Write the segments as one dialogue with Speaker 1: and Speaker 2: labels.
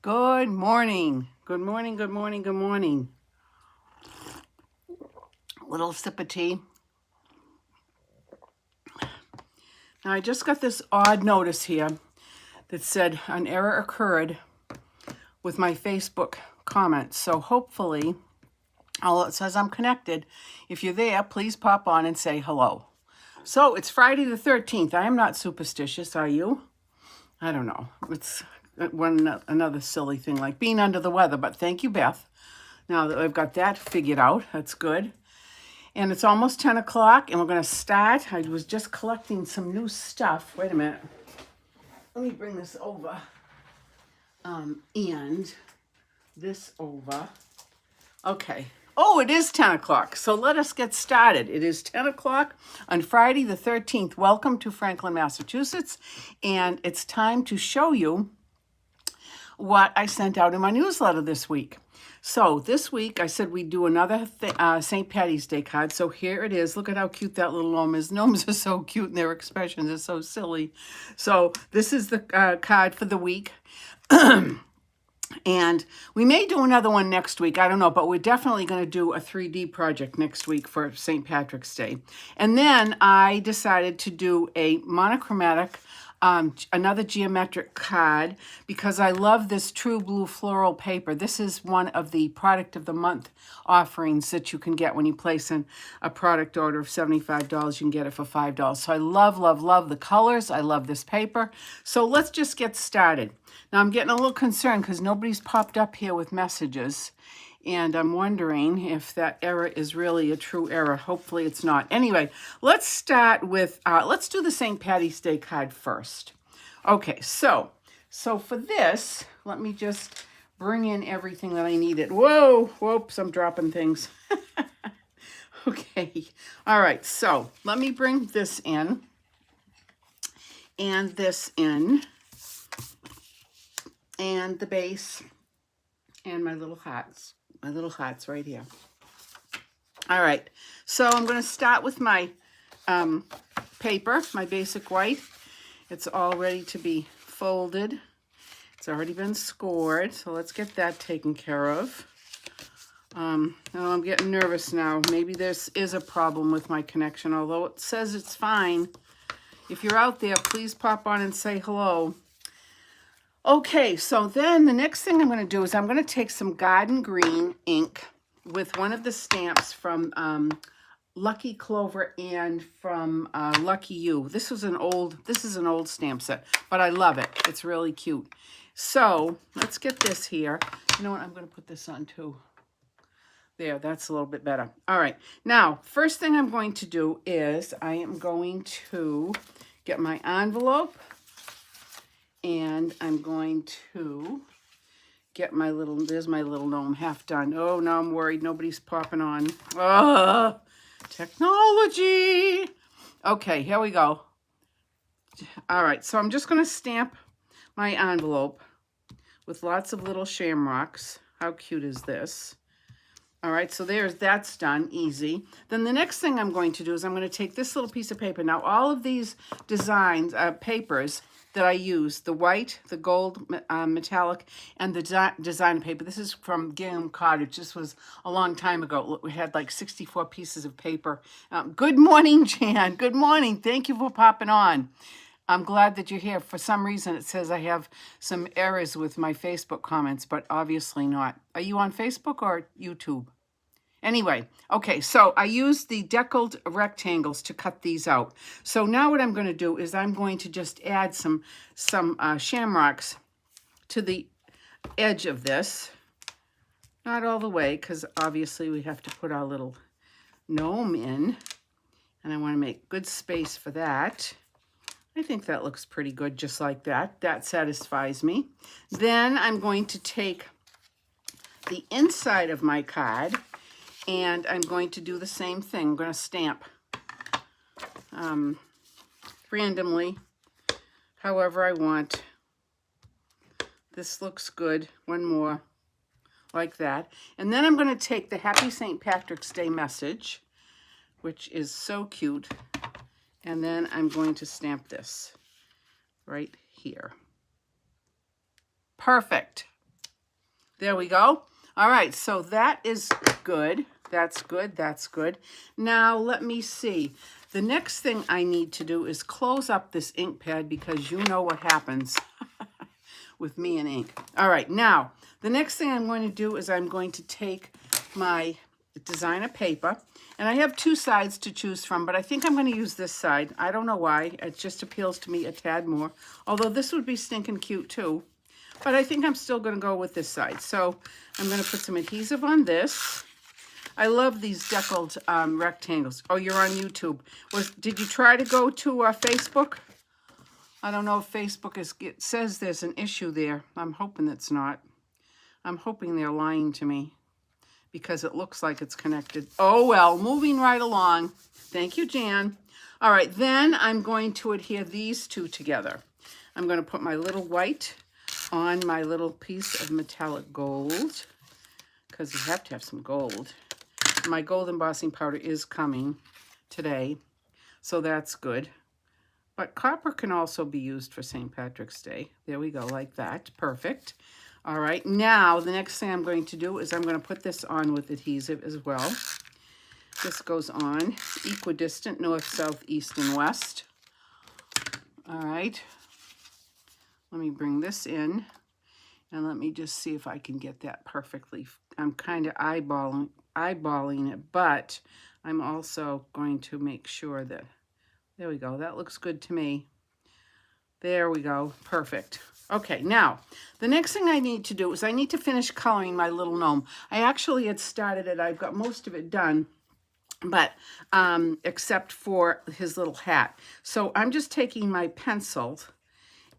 Speaker 1: Good morning. Good morning, good morning, good morning. Little sip of tea. Now, I just got this odd notice here that said an error occurred with my Facebook comments. So hopefully, it says I'm connected. If you're there, please pop on and say hello. So it's Friday the 13th. I am not superstitious, are you? I don't know. It's another silly thing like being under the weather, but thank you, Beth. Now that I've got that figured out, that's good. And it's almost 10 o'clock, and we're going to start. I was just collecting some new stuff. Wait a minute. Let me bring this over. And this over. Okay. Oh, it is 10 o'clock, so let us get started. It is 10 o'clock on Friday the 13th. Welcome to Franklin, Massachusetts, and it's time to show you what I sent out in my newsletter this week. So this week I said we'd do another St. Patty's Day card. So here it is. Look at how cute that little gnome is. Gnomes are so cute and their expressions are so silly. So this is the card for the week. And we may do another one next week. I don't know, but we're definitely going to do a 3D project next week for St. Patrick's Day. And then I decided to do a monochromatic another geometric card because I love this true blue floral paper. This is one of the product of the month offerings that you can get when you place in a product order of $75. You can get it for $5. So I love, love, love the colors. I love this paper. So let's just get started. Now I'm getting a little concerned because nobody's popped up here with messages. And I'm wondering if that error is really a true error. Hopefully it's not. Anyway, let's start with, let's do the St. Patty's Day card first. Okay, so for this, let me just bring in everything that I needed. Whoa, whoops, I'm dropping things. Okay, all right, so let me bring this in and this in and the base and my little hearts. My little hearts right here. All right, so I'm going to start with my paper, my basic white. It's all ready to be folded. It's already been scored, so let's get that taken care of. Oh, I'm getting nervous now. Maybe this is a problem with my connection, although it says it's fine. If you're out there, please pop on and say hello. Okay, so then the next thing I'm going to do is I'm going to take some garden green ink with one of the stamps from Lucky Clover and from Lucky You. This is an old stamp set, but I love it. It's really cute. So let's get this here. You know what? I'm going to put this on too. There, that's a little bit better. All right. Now, first thing I'm going to do is I am going to get my envelope. And I'm going to get my little, there's my little gnome half done. Oh, now I'm worried nobody's popping on. Technology. Okay, here we go. All right, so I'm just going to stamp my envelope with lots of little shamrocks. How cute is this? All right, so that's done, easy. Then the next thing I'm going to do is I'm going to take this little piece of paper. Now, all of these designs, papers that I use, the white, the gold metallic, and the design paper. This is from Gnome Cottage. This was a long time ago. We had like 64 pieces of paper. Good morning, Jan. Good morning. Thank you for popping on. I'm glad that you're here. For some reason, it says I have some errors with my Facebook comments, but obviously not. Are you on Facebook or YouTube? Anyway, okay, so I used the deckled rectangles to cut these out. So now what I'm going to do is I'm going to just add some shamrocks to the edge of this. Not all the way, because obviously we have to put our little gnome in. And I want to make good space for that. I think that looks pretty good just like that. That satisfies me. Then I'm going to take the inside of my card and I'm going to do the same thing. I'm going to stamp randomly, however I want. This looks good. One more, like that. And then I'm going to take the Happy St. Patrick's Day message, which is so cute. And then I'm going to stamp this right here. Perfect. There we go. All right, so that is good. That's good. That's good. Now, let me see. The next thing I need to do is close up this ink pad because you know what happens with me and ink. All right, now, the next thing I'm going to do is I'm going to take my designer paper, and I have two sides to choose from, but I think I'm going to use this side. I don't know why. It just appeals to me a tad more, although this would be stinking cute too. But I think I'm still going to go with this side. So I'm going to put some adhesive on this. I love these deckled rectangles. Oh, you're on YouTube. Did you try to go to Facebook? I don't know if Facebook it says there's an issue there. I'm hoping it's not. I'm hoping they're lying to me because it looks like it's connected. Oh, well, moving right along. Thank you, Jan. All right, then I'm going to adhere these two together. I'm going to put my little white on my little piece of metallic gold because you have to have some gold. My gold embossing powder is coming today, so that's good. But copper can also be used for St. Patrick's Day. There we go, like that. Perfect. All right, now the next thing I'm going to do is I'm going to put this on with adhesive as well. This goes on equidistant, north, south, east, and west. All right. Let me bring this in, and let me just see if I can get that perfectly. I'm kind of eyeballing it, but I'm also going to make sure that, there we go, that looks good to me. There we go, perfect. Okay, now, the next thing I need to do is I need to finish coloring my little gnome. I actually had started it, I've got most of it done, but except for his little hat. So I'm just taking my pencil,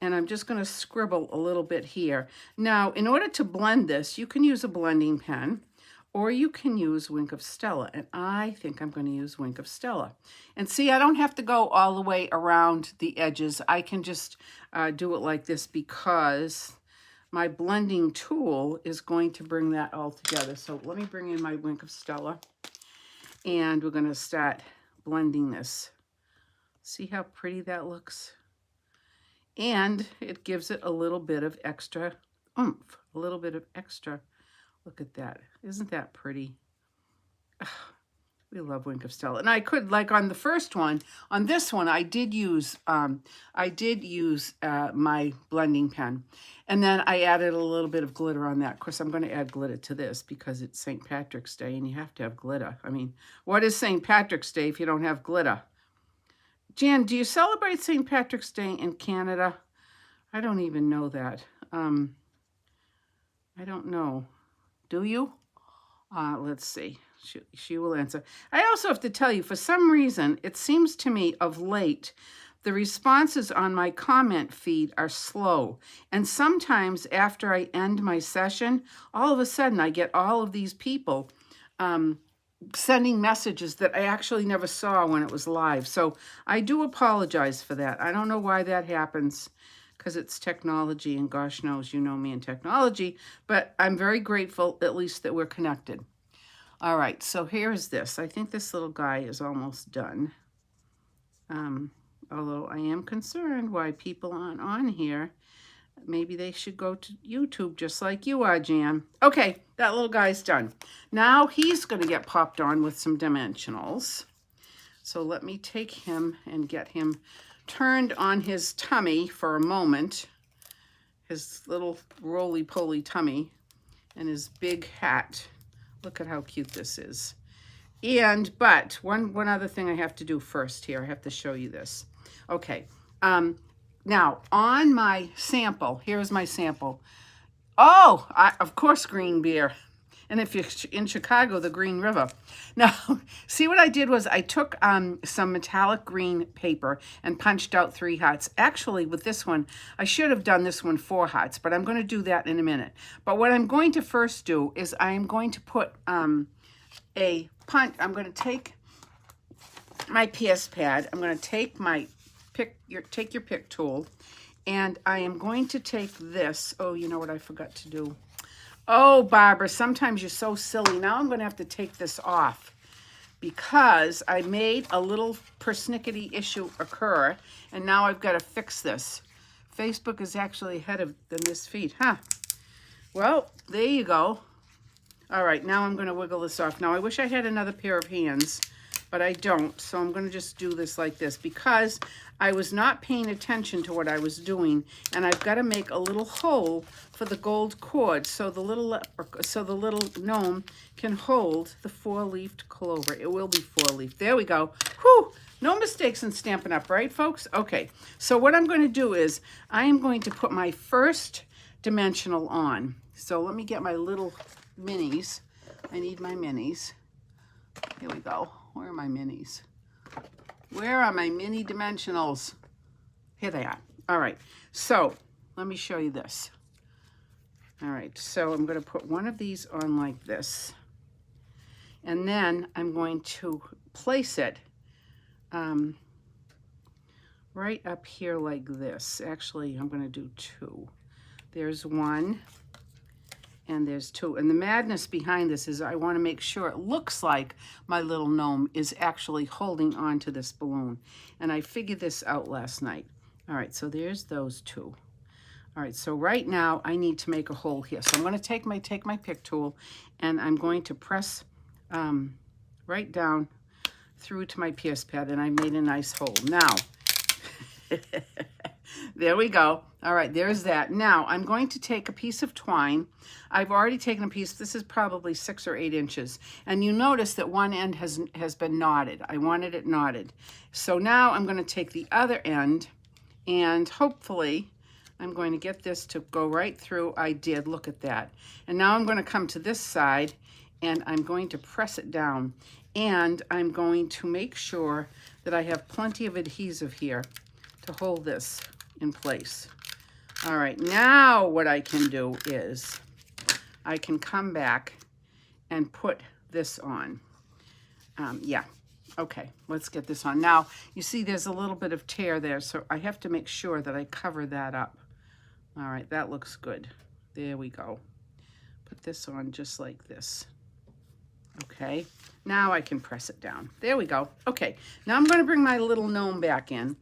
Speaker 1: and I'm just going to scribble a little bit here. Now, in order to blend this, you can use a blending pen, or you can use Wink of Stella, and I think I'm going to use Wink of Stella. And see, I don't have to go all the way around the edges. I can just do it like this because my blending tool is going to bring that all together. So let me bring in my Wink of Stella, and we're going to start blending this. See how pretty that looks? And it gives it a little bit of extra oomph, a little bit of extra. Look at that. Isn't that pretty? Ugh, we love Wink of Stella. And I could, like on the first one, on this one, I did use my blending pen. And then I added a little bit of glitter on that. Of course, I'm going to add glitter to this because it's St. Patrick's Day and you have to have glitter. I mean, what is St. Patrick's Day if you don't have glitter? Jan, do you celebrate St. Patrick's Day in Canada? I don't even know that. I don't know. Do you? Let's see. She will answer. I also have to tell you, for some reason, it seems to me of late, the responses on my comment feed are slow. And sometimes after I end my session, all of a sudden I get all of these people sending messages that I actually never saw when it was live. So I do apologize for that. I don't know why that happens because it's technology, and gosh knows you know me in technology, but I'm very grateful at least that we're connected. All right, so here's this. I think this little guy is almost done. Although I am concerned why people aren't on here. Maybe they should go to YouTube just like you are, Jan. Okay, that little guy's done. Now he's going to get popped on with some dimensionals. So let me take him and get him turned on his tummy for a moment. His little roly-poly tummy and his big hat. Look at how cute this is. But one other thing I have to do first here. I have to show you this. Okay. Now, on my sample, here's my sample. Oh, of course, green beer. And if you're in Chicago, the Green River. Now, see what I did was I took some metallic green paper and punched out 3 hearts. Actually, with this one, I should have done this one 4 hearts, but I'm going to do that in a minute. But what I'm going to first do is I am going to put I'm going to take my PS pad. I'm going to take my take your pick tool, and I am going to take this. Oh, you know what I forgot to do? Oh, Barbara, sometimes you're so silly. Now I'm going to have to take this off because I made a little persnickety issue occur, and now I've got to fix this. Facebook is actually ahead of than this feed, huh? Well, there you go. All right, now I'm going to wiggle this off. Now, I wish I had another pair of hands, but I don't. So I'm going to just do this like this because I was not paying attention to what I was doing. And I've got to make a little hole for the gold cord so the little gnome can hold the 4-leafed clover. It will be 4-leaf. There we go. Whew! No mistakes in Stampin' Up, right, folks? Okay, so what I'm going to do is I am going to put my first dimensional on. So let me get my little minis. I need my minis. Here we go. Where are my minis? Where are my mini dimensionals? Here they are. All right. So let me show you this. All right. So I'm going to put one of these on like this. And then I'm going to place it right up here like this. Actually, I'm going to do 2. There's 1. And there's 2. And the madness behind this is I want to make sure it looks like my little gnome is actually holding on to this balloon. And I figured this out last night. All right, so there's those 2. All right, so right now I need to make a hole here. So I'm going to take my pick tool and I'm going to press right down through to my pierce pad, and I made a nice hole. Now, there we go. All right, there's that. Now, I'm going to take a piece of twine. I've already taken a piece. This is probably 6 or 8 inches. And you notice that one end has been knotted. I wanted it knotted. So now I'm going to take the other end, and hopefully I'm going to get this to go right through. I did. Look at that. And now I'm going to come to this side, and I'm going to press it down. And I'm going to make sure that I have plenty of adhesive here to hold this in place. All right, now what I can do is I can come back and put this on. Yeah, okay, let's get this on. Now, you see there's a little bit of tear there, so I have to make sure that I cover that up. All right, that looks good. There we go. Put this on just like this. Okay, now I can press it down. There we go. Okay, now I'm going to bring my little gnome back in.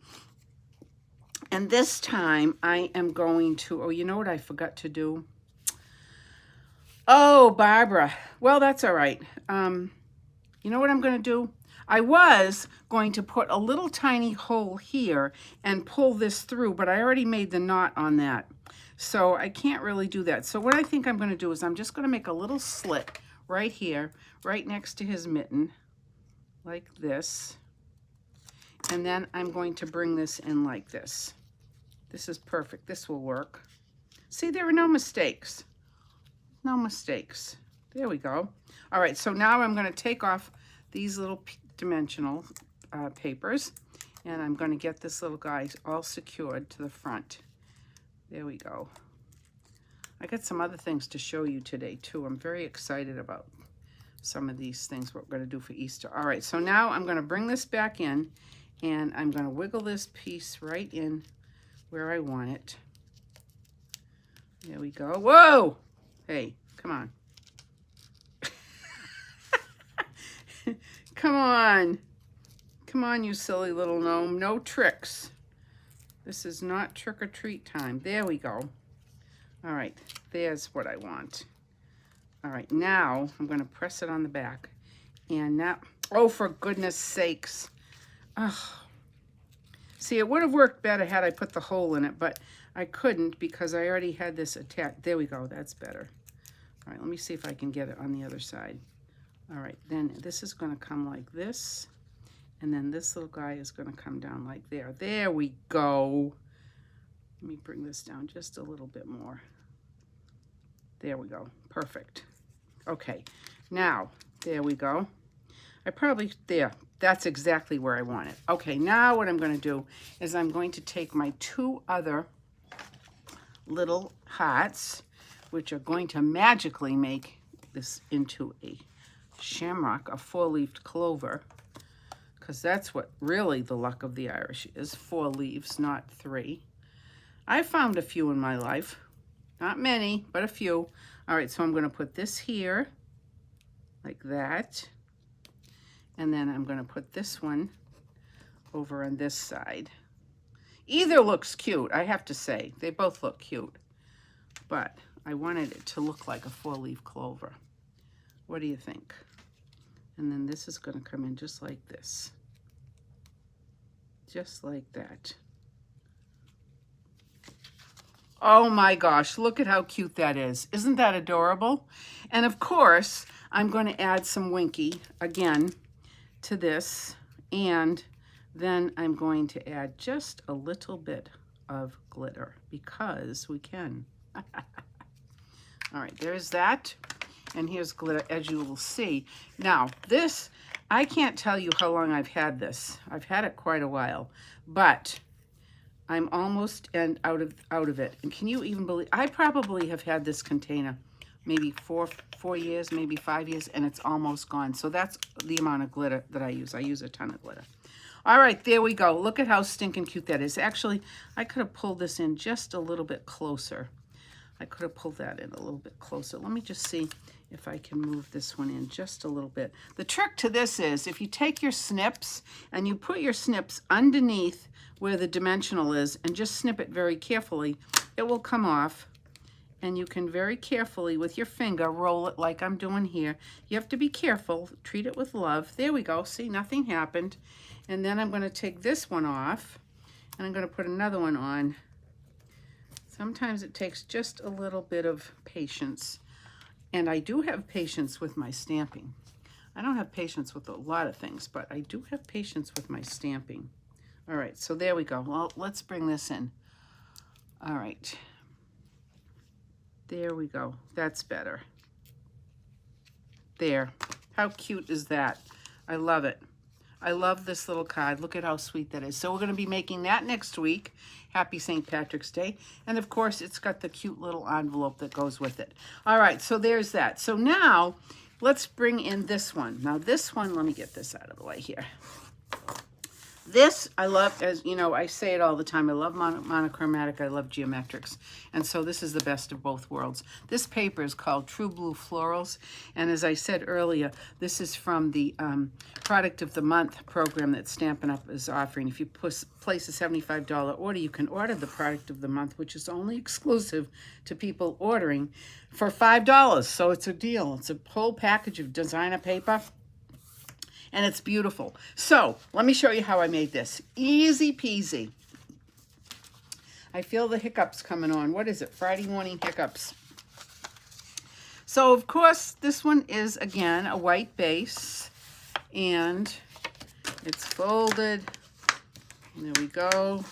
Speaker 1: And this time I am going to, oh, you know what I forgot to do? Oh, Barbara. Well, that's all right. You know what I'm going to do? I was going to put a little tiny hole here and pull this through, but I already made the knot on that. So I can't really do that. So what I think I'm going to do is I'm just going to make a little slit right here, right next to his mitten, like this. And then I'm going to bring this in like this. This is perfect. This will work. See, there are no mistakes. No mistakes. There we go. All right, so now I'm going to take off these little dimensional papers, and I'm going to get this little guy all secured to the front. There we go. I got some other things to show you today, too. I'm very excited about some of these things we're going to do for Easter. All right, so now I'm going to bring this back in, and I'm going to wiggle this piece right in where I want it. There we go. Whoa! Hey, come on. Come on. Come on, you silly little gnome. No tricks. This is not trick-or-treat time. There we go. All right, there's what I want. All right, now I'm going to press it on the back. And now, oh, for goodness sakes. Oh. See, it would have worked better had I put the hole in it, but I couldn't because I already had this attached. There we go, that's better. All right, let me see if I can get it on the other side. All right, then this is going to come like this, and then this little guy is going to come down like there. There we go. Let me bring this down just a little bit more. There we go. Perfect. Okay. Now, there we go. There. That's exactly where I want it. Okay, now what I'm going to do is I'm going to take my 2 other little hearts, which are going to magically make this into a shamrock, a 4-leafed clover, because that's what really the luck of the Irish is, 4 leaves, not 3. I found a few in my life. Not many, but a few. All right, so I'm going to put this here, like that. And then I'm going to put this one over on this side. Either looks cute, I have to say. They both look cute. But I wanted it to look like a 4-leaf clover. What do you think? And then this is going to come in just like this. Just like that. Oh my gosh, look at how cute that is. Isn't that adorable? And of course, I'm going to add some Winky again to this. And then I'm going to add just a little bit of glitter because we can. All right, there's that. And here's glitter, as you will see. Now, this, I can't tell you how long I've had this. I've had it quite a while, but I'm almost out of it. And can you even believe, I probably have had this container maybe four years, maybe 5 years, and it's almost gone. So that's the amount of glitter that I use. I use a ton of glitter. All right, there we go. Look at how stinking cute that is. Actually, I could have pulled this in just a little bit closer. I could have pulled that in a little bit closer. Let me just see if I can move this one in just a little bit. The trick to this is if you take your snips and you put your snips underneath where the dimensional is and just snip it very carefully, it will come off. And you can very carefully with your finger roll it like I'm doing here. You have to be careful, treat it with love. There we go, see, nothing happened. And then I'm gonna take this one off and I'm gonna put another one on. Sometimes it takes just a little bit of patience. And I do have patience with my stamping. I don't have patience with a lot of things, but I do have patience with my stamping. All right, so there we go. Well, let's bring this in. All right. There we go. That's better. There. How cute is that? I love it. I love this little card. Look at how sweet that is. So we're going to be making that next week. Happy St. Patrick's Day. And of course, it's got the cute little envelope that goes with it. All right, so there's that. So now let's bring in this one. Now this one, let me get this out of the way here. This I love, as you know, I say it all the time. I love monochromatic. I love geometrics. And so this is the best of both worlds. This paper is called True Blue Florals. And as I said earlier, this is from the Product of the Month program that Stampin' Up! Is offering. If you place a $75 order, you can order the Product of the Month, which is only exclusive to people ordering for $5. So it's a deal. It's a whole package of designer paper. And it's beautiful. So let me show you how I made this. Easy peasy. I feel the hiccups coming on. What is it? Friday morning hiccups. So of course, this one is again a white base. And it's folded. There we go.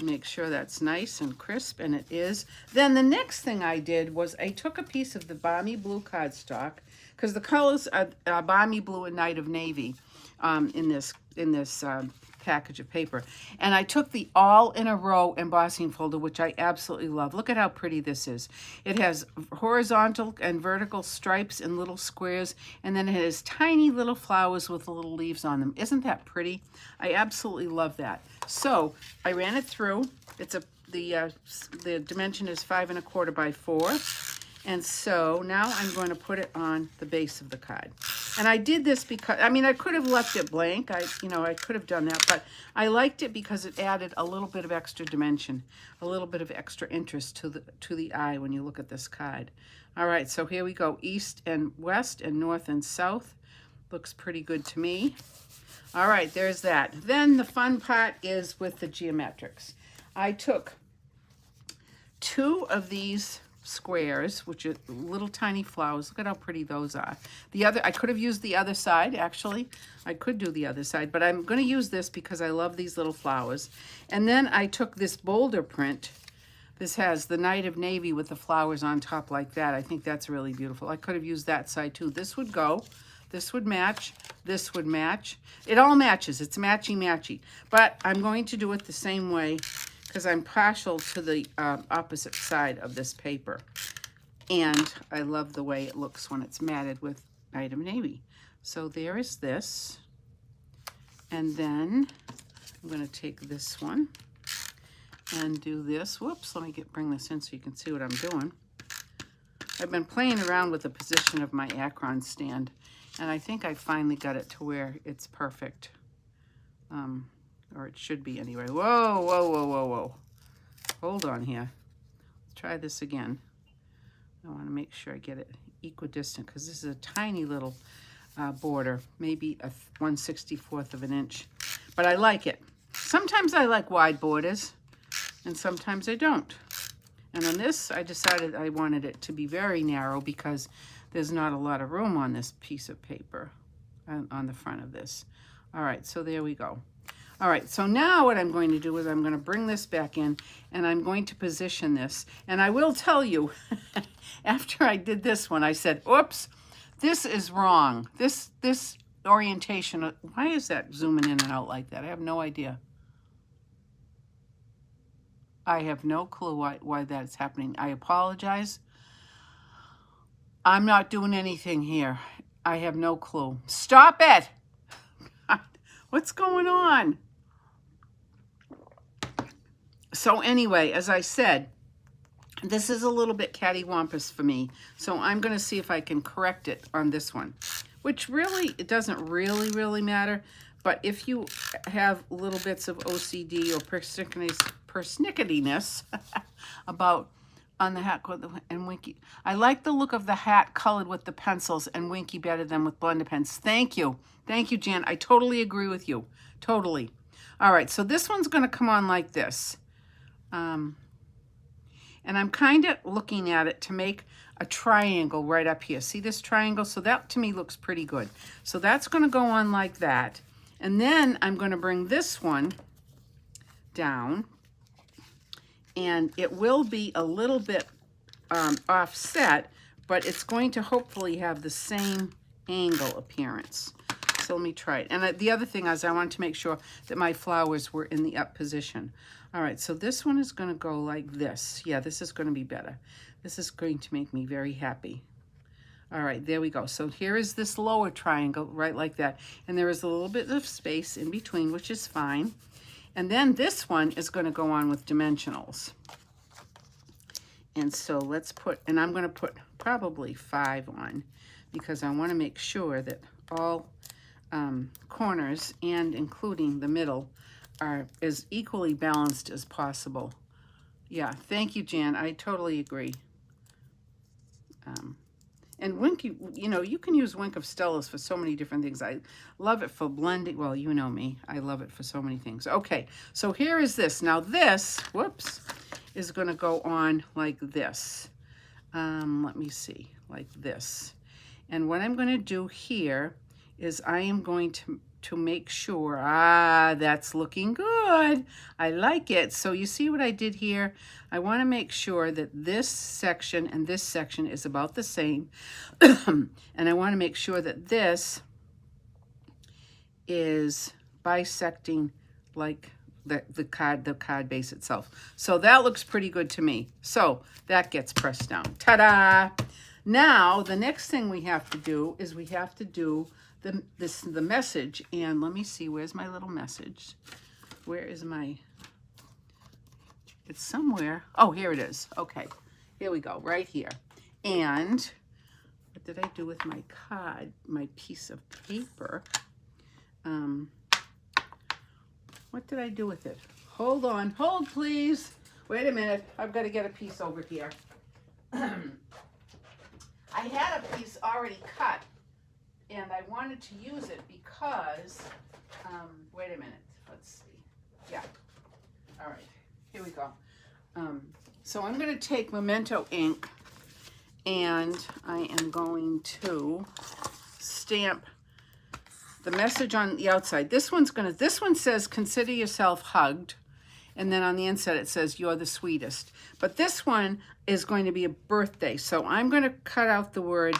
Speaker 1: Make sure that's nice and crisp, and it is. Then the next thing I did was I took a piece of the Balmy Blue cardstock, because the colors are Balmy Blue and Night of Navy in this package of paper. And I took the all in a row embossing folder, which I absolutely love. Look at how pretty this is. It has horizontal and vertical stripes and little squares, and then it has tiny little flowers with little leaves on them. Isn't that pretty? I absolutely love that. So I ran it through. It's the dimension is 5 1/4 by 4. And so now I'm going to put it on the base of the card. And I did this because, I mean, I could have left it blank. I could have done that, but I liked it because it added a little bit of extra dimension, a little bit of extra interest to the eye when you look at this card. All right, so here we go. East and west and north and south. Looks pretty good to me. All right, there's that. Then the fun part is with the geometrics. I took 2 of these squares, which are little tiny flowers. Look at how pretty those are. The other, I could have used the other side, actually. I could do the other side, but I'm going to use this because I love these little flowers. And then I took this boulder print. This has the Night of Navy with the flowers on top like that. I think that's really beautiful. I could have used that side too. This would go. This would match. This would match. It all matches. It's matchy-matchy. But I'm going to do it the same way because I'm partial to the opposite side of this paper. And I love the way it looks when it's matted with Night of Navy. So there is this. And then I'm going to take this one and do this. Whoops, let me bring this in so you can see what I'm doing. I've been playing around with the position of my Akron stand, and I think I finally got it to where it's perfect. Or it should be anyway. Whoa, whoa, whoa, whoa, whoa. Hold on here. Let's try this again. I want to make sure I get it equidistant because this is a tiny little border, maybe a 1/64 of an inch. But I like it. Sometimes I like wide borders and sometimes I don't. And on this, I decided I wanted it to be very narrow because there's not a lot of room on this piece of paper on the front of this. All right, so there we go. All right, so now what I'm going to do is I'm going to bring this back in and I'm going to position this. And I will tell you, after I did this one, I said, oops, this is wrong. This orientation, why is that zooming in and out like that? I have no idea. I have no clue why that's happening. I apologize. I'm not doing anything here. I have no clue. Stop it! What's going on? So anyway, as I said, this is a little bit cattywampus for me. So I'm going to see if I can correct it on this one, which really, it doesn't really matter. But if you have little bits of OCD or persnicketyness about on the hat and Winky. I like the look of the hat colored with the pencils and Winky better than with blender pens. Thank you. Thank you, Jan. I totally agree with you. Totally. All right, so this one's going to come on like this. And I'm kind of looking at it to make a triangle right up here. See this triangle? So that to me looks pretty good. So that's going to go on like that. And then I'm going to bring this one down. And it will be a little bit offset, but it's going to hopefully have the same angle appearance. So let me try it. And the other thing is I wanted to make sure that my flowers were in the up position. All right, so this one is going to go like this. Yeah, this is going to be better. This is going to make me very happy. All right, there we go. So here is this lower triangle, right like that. And there is a little bit of space in between, which is fine. And then this one is going to go on with dimensionals. And so let's put, and I'm going to put probably 5 on because I want to make sure that all corners and including the middle are as equally balanced as possible. Yeah, thank you, Jan. I totally agree. And Winky, you know, you can use Wink of Stella's for so many different things. I love it for blending. Well, you know me. I love it for so many things. Okay, so here is this. Now this, whoops, is going to go on like this. Let me see, like this. And what I'm going to do here is I am going to make sure, that's looking good. I like it. So you see what I did here? I want to make sure that this section and this section is about the same. And I want to make sure that this is bisecting like the card base itself. So that looks pretty good to me. So that gets pressed down. Ta-da! Now, the next thing we have to do is we have to do the message. And let me see, where's my little message? Where is my, it's somewhere. Oh, here it is. Okay, here we go, right here. And what did I do with my card, my piece of paper? What did I do with it? Hold on, hold please. Wait a minute, I've got to get a piece over here. I had a piece already cut, and I wanted to use it because, wait a minute, let's see. Yeah, all right, here we go. So I'm going to take Memento ink, and I am going to stamp the message on the outside. This one says, consider yourself hugged. And then on the inside it says, you're the sweetest. But this one is going to be a birthday. So I'm going to cut out the word,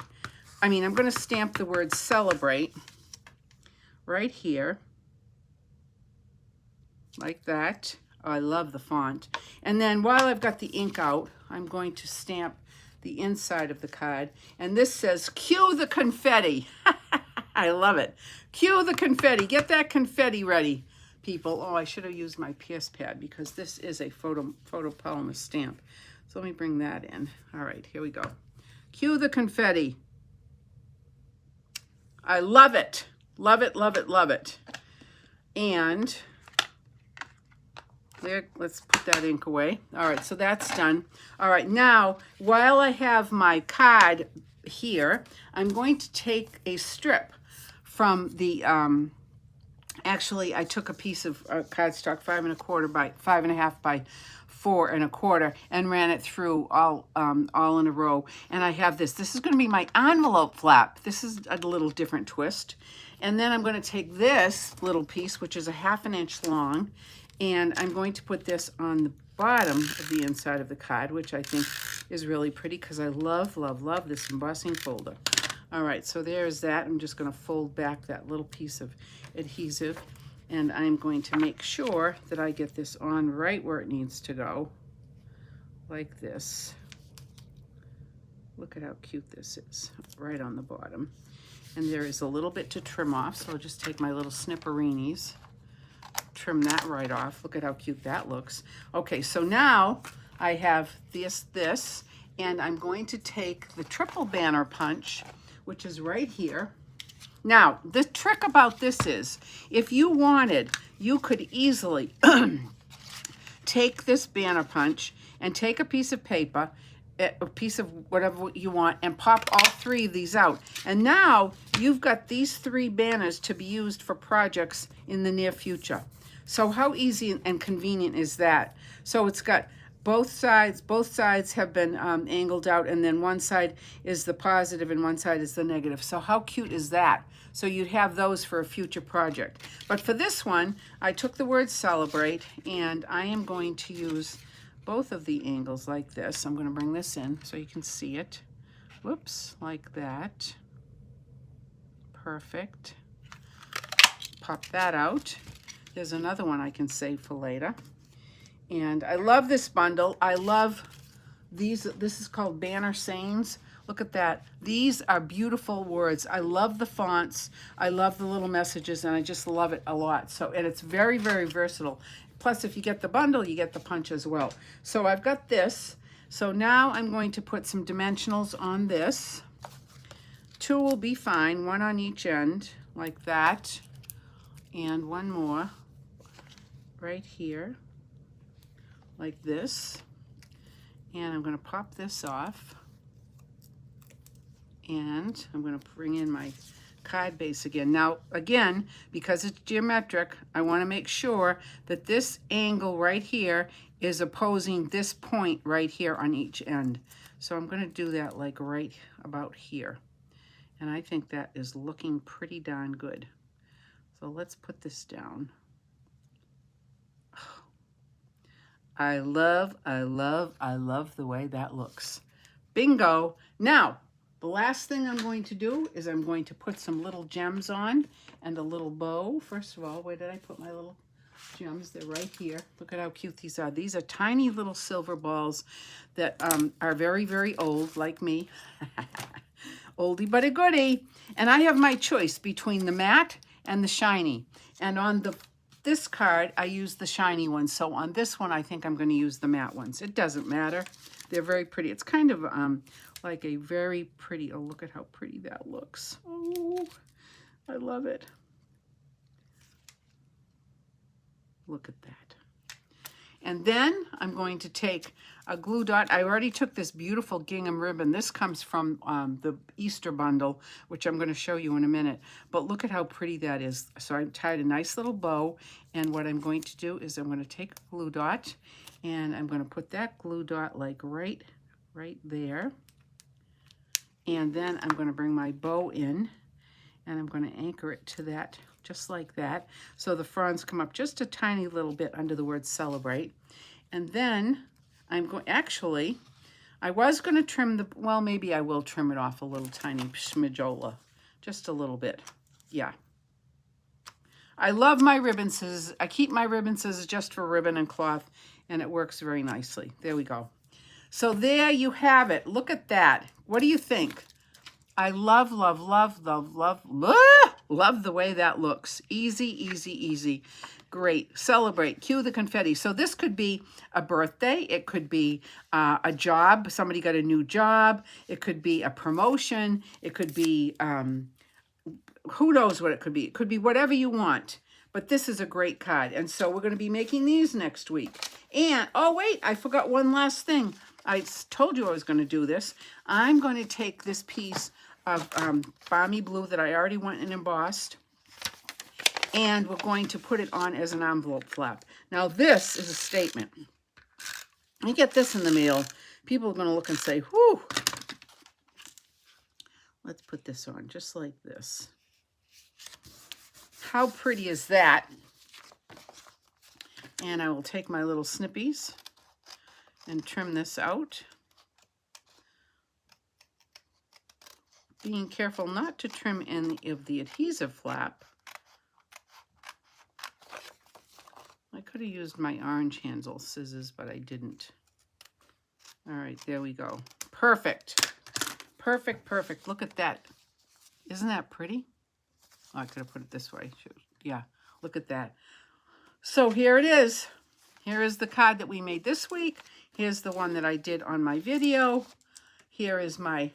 Speaker 1: I'm going to stamp the word celebrate right here. Like that. Oh, I love the font. And then while I've got the ink out, I'm going to stamp the inside of the card. And this says, cue the confetti. I love it. Cue the confetti. Get that confetti ready, people. Oh, I should have used my PS pad because this is a photopolymer stamp. So let me bring that in. All right, here we go. Cue the confetti. I love it. Love it, love it, love it. And There, let's put that ink away. All right, so that's done. All right, now, while I have my card here, I'm going to take a strip from the, actually, I took a piece of cardstock 5.25 by 5.5 by 4.25 and ran it through all in a row. And I have this. This is going to be my envelope flap. This is a little different twist. And then I'm going to take this little piece, which is a 1/2 inch long, and I'm going to put this on the bottom of the inside of the card, which I think is really pretty because I love, love, love this embossing folder. All right, so there's that. I'm just going to fold back that little piece of adhesive, and I'm going to make sure that I get this on right where it needs to go, like this. Look at how cute this is, right on the bottom. And there is a little bit to trim off, so I'll just take my little snipperinis, trim that right off. Look at how cute that looks. Okay, so now I have this, and I'm going to take the triple banner punch, which is right here. Now, the trick about this is, if you wanted, you could easily take this banner punch and take a piece of paper, a piece of whatever you want, and pop all 3 of these out. And now you've got these 3 banners to be used for projects in the near future. So how easy and convenient is that? So it's got both sides have been angled out, and then one side is the positive and one side is the negative. So how cute is that? So you'd have those for a future project. But for this one, I took the word celebrate, and I am going to use both of the angles like this. I'm going to bring this in so you can see it. Whoops, like that. Perfect. Pop that out. There's another one I can save for later. And I love this bundle. I love these. This is called Banner Sayings. Look at that. These are beautiful words. I love the fonts. I love the little messages, and I just love it a lot. So, and it's very, very versatile. Plus, if you get the bundle, you get the punch as well. So I've got this. So now I'm going to put some dimensionals on this. 2 will be fine, 1 on each end, like that. And 1 more right here, like this. And I'm going to pop this off. And I'm going to bring in my card base again. Now, again, because it's geometric, I want to make sure that this angle right here is opposing this point right here on each end. So I'm going to do that like right about here. And I think that is looking pretty darn good. So let's put this down. I love the way that looks. Bingo. Now, the last thing I'm going to do is I'm going to put some little gems on and a little bow. First of all, where did I put my little gems? They're right here. Look at how cute these are. These are tiny little silver balls that are very, very old, like me. Oldie but a goodie. And I have my choice between the matte and the shiny. And on this card, I use the shiny ones. So on this one, I think I'm going to use the matte ones. It doesn't matter. They're very pretty. It's kind of like a very pretty, oh, look at how pretty that looks. Oh, I love it. Look at that. And then I'm going to take a glue dot. I already took this beautiful gingham ribbon. This comes from the Easter bundle, which I'm going to show you in a minute. But look at how pretty that is. So I tied a nice little bow. And what I'm going to do is I'm going to take a glue dot, and I'm going to put that glue dot like right there. And then I'm going to bring my bow in, and I'm going to anchor it to that, just like that. So the fronds come up just a tiny little bit under the word celebrate. And then I'm going, actually, I was going to trim the, well, maybe I will trim it off a little tiny schmidjola, just a little bit. Yeah. I love my ribbon scissors. I keep my ribbon scissors just for ribbon and cloth, and it works very nicely. There we go. So there you have it. Look at that. What do you think? I love the way that looks. Easy, easy, easy. Great. Celebrate. Cue the confetti. So this could be a birthday. It could be a job. Somebody got a new job. It could be a promotion. It could be, who knows what it could be. It could be whatever you want. But this is a great card. And so we're going to be making these next week. And, oh wait, I forgot one last thing. I told you I was going to do this. I'm going to take this piece of Balmy Blue that I already went and embossed, and we're going to put it on as an envelope flap. Now this is a statement. You get this in the mail, people are going to look and say, whew. Let's put this on just like this. How pretty is that? And I will take my little snippies and trim this out. Being careful not to trim any of the adhesive flap. I could have used my orange handle scissors, but I didn't. All right, there we go. Perfect. Perfect, perfect. Look at that. Isn't that pretty? Oh, I could have put it this way. Yeah, look at that. So here it is. Here is the card that we made this week. Here's the one that I did on my video. Here is my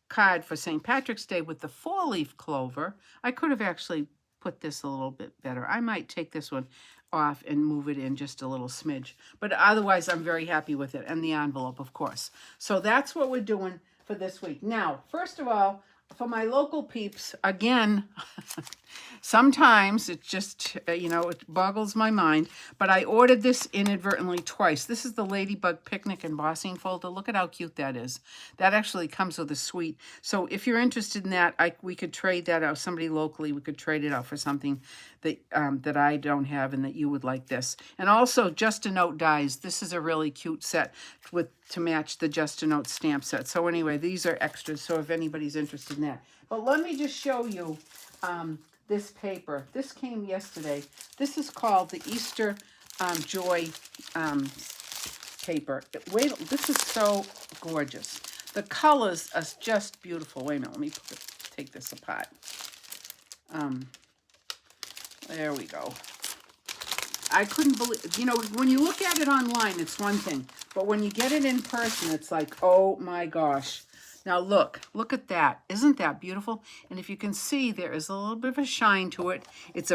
Speaker 1: card for St. Patrick's Day with the 4-leaf clover. I could have actually put this a little bit better. I might take this one off and move it in just a little smidge. But otherwise, I'm very happy with it. And the envelope, of course. So that's what we're doing for this week. Now, first of all, for my local peeps, again, sometimes it just, it boggles my mind, but I ordered this inadvertently twice. This is the Ladybug Picnic embossing folder. Look at how cute that is. That actually comes with a suite. So if you're interested in that, we could trade that out. Somebody locally, we could trade it out for something that that I don't have and that you would like this. And also, Just a Note dies. This is a really cute set to match the Just a Note stamp set. So anyway, these are extras, so if anybody's interested in that. But let me just show you this paper. This came yesterday. This is called the Easter Joy paper. Wait, this is so gorgeous. The colors are just beautiful. Wait a minute, let me take this apart. There we go. I couldn't believe, when you look at it online, it's one thing. But when you get it in person, it's like, oh my gosh. Now look at that. Isn't that beautiful? And if you can see, there is a little bit of a shine to it. It's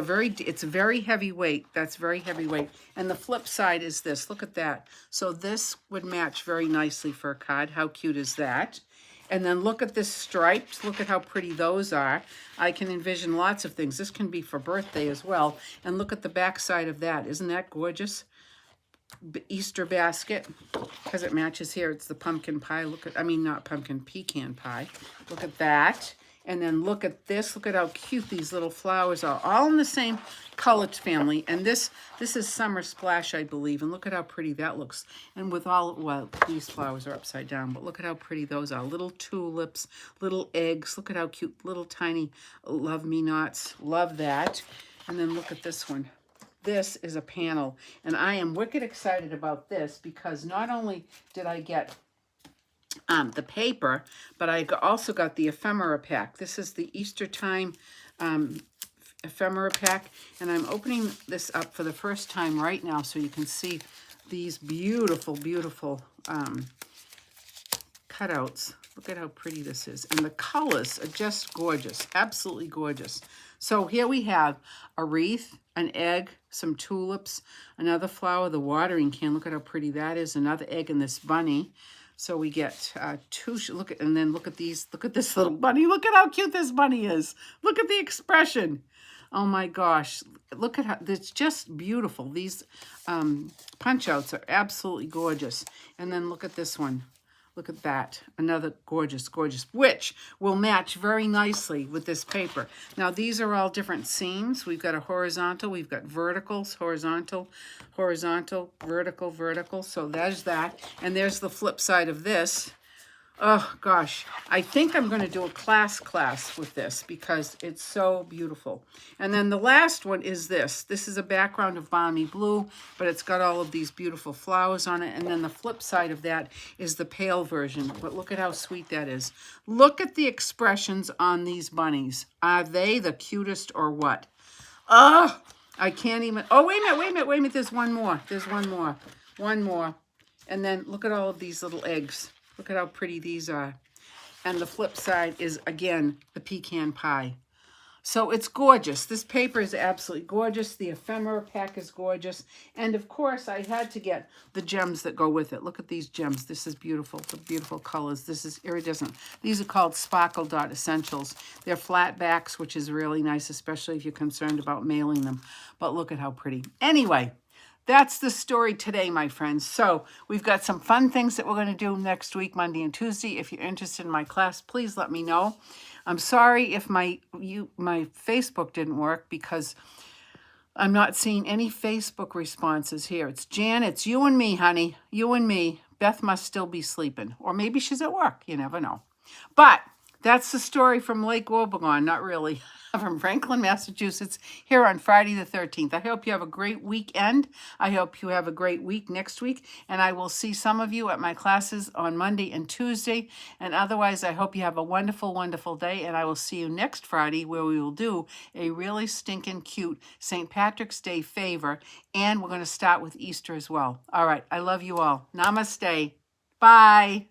Speaker 1: very heavyweight. That's very heavyweight. And the flip side is this. Look at that. So this would match very nicely for a card. How cute is that? And then look at this striped. Look at how pretty those are. I can envision lots of things. This can be for birthday as well. And look at the back side of that. Isn't that gorgeous? Easter basket, because it matches here. It's the pumpkin pie. Not pumpkin, pecan pie. Look at that. And then look at this. Look at how cute these little flowers are. All in the same color family. And this is Summer Splash, I believe. And look at how pretty that looks. And with these flowers are upside down. But look at how pretty those are. Little tulips, little eggs. Look at how cute. Little tiny love-me-nots. Love that. And then look at this one. This is a panel. And I am wicked excited about this because not only did I get the paper, but I also got the ephemera pack. This is the Easter time ephemera pack, and I'm opening this up for the first time right now so you can see these beautiful, beautiful cutouts. Look at how pretty this is. And the colors are just gorgeous, absolutely gorgeous. So here we have a wreath, an egg, some tulips, another flower, the watering can. Look at how pretty that is. Another egg and this bunny. So we get two, and then look at these, look at this little bunny. Look at how cute this bunny is. Look at the expression. Oh my gosh. Look at how, it's just beautiful. These punch outs are absolutely gorgeous. And then look at this one. Look at that. Another gorgeous, gorgeous, which will match very nicely with this paper. Now, these are all different seams. We've got a horizontal. We've got verticals, horizontal, horizontal, vertical, vertical. So there's that. And there's the flip side of this. Oh, gosh. I think I'm going to do a class with this because it's so beautiful. And then the last one is this. This is a background of Balmy Blue, but it's got all of these beautiful flowers on it. And then the flip side of that is the pale version. But look at how sweet that is. Look at the expressions on these bunnies. Are they the cutest or what? Oh, I can't even. Oh, wait a minute. There's one more. One more. And then look at all of these little eggs. Look at how pretty these are. And the flip side is, again, the pecan pie. So it's gorgeous. This paper is absolutely gorgeous. The ephemera pack is gorgeous. And of course, I had to get the gems that go with it. Look at these gems. This is beautiful. The beautiful colors. This is iridescent. These are called Sparkle Dot Essentials. They're flat backs, which is really nice, especially if you're concerned about mailing them. But look at how pretty. Anyway, that's the story today, my friends. So we've got some fun things that we're going to do next week, Monday and Tuesday. If you're interested in my class, please let me know. I'm sorry if my Facebook didn't work because I'm not seeing any Facebook responses here. It's Jan, it's you and me, honey. You and me. Beth must still be sleeping. Or maybe she's at work. You never know. But that's the story from Lake Wobegon. Not really. From Franklin, Massachusetts, here on Friday the 13th. I hope you have a great weekend. I hope you have a great week next week. And I will see some of you at my classes on Monday and Tuesday. And otherwise, I hope you have a wonderful, wonderful day. And I will see you next Friday where we will do a really stinking cute St. Patrick's Day favor. And we're going to start with Easter as well. All right. I love you all. Namaste. Bye.